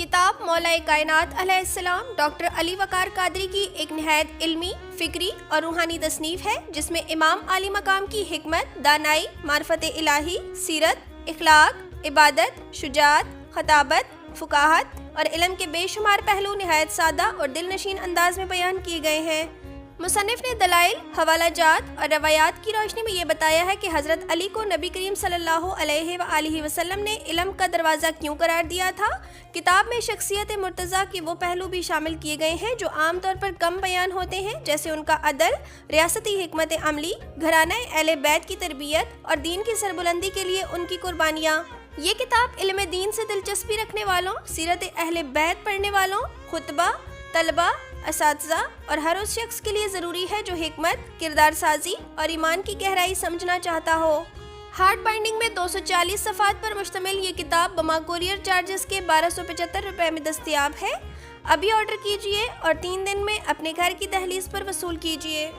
کتاب مولا کائنات علیہ السلام ڈاکٹر علی وقار قادری کی ایک نہایت علمی، فکری اور روحانی تصنیف ہے جس میں امام عالی مقام کی حکمت، دانائی، معرفت الہی، سیرت، اخلاق، عبادت، شجاعت، خطابت، فقاہت اور علم کے بے شمار پہلو نہایت سادہ اور دل نشین انداز میں بیان کیے گئے ہیں۔ مصنف نے دلائل، حوالہ جات اور روایات کی روشنی میں یہ بتایا ہے کہ حضرت علی کو نبی کریم صلی اللہ علیہ وآلہ وسلم نے علم کا دروازہ کیوں قرار دیا تھا۔ کتاب میں شخصیت مرتضیٰ کے وہ پہلو بھی شامل کیے گئے ہیں جو عام طور پر کم بیان ہوتے ہیں، جیسے ان کا عدل، ریاستی حکمت عملی، گھرانہ اہل بیت کی تربیت اور دین کی سربلندی کے لیے ان کی قربانیاں۔ یہ کتاب علم دین سے دلچسپی رکھنے والوں، سیرت اہل بیت پڑھنے والوں، خطبہ، طلبہ، اساتذہ اور ہر اس شخص کے لیے ضروری ہے جو حکمت، کردار سازی اور ایمان کی گہرائی سمجھنا چاہتا ہو۔ ہارڈ بائنڈنگ میں 240 صفحات پر مشتمل یہ کتاب بما کوریئر چارجز کے 1275 روپے میں دستیاب ہے۔ ابھی آرڈر کیجئے اور 3 دن میں اپنے گھر کی دہلیز پر وصول کیجئے۔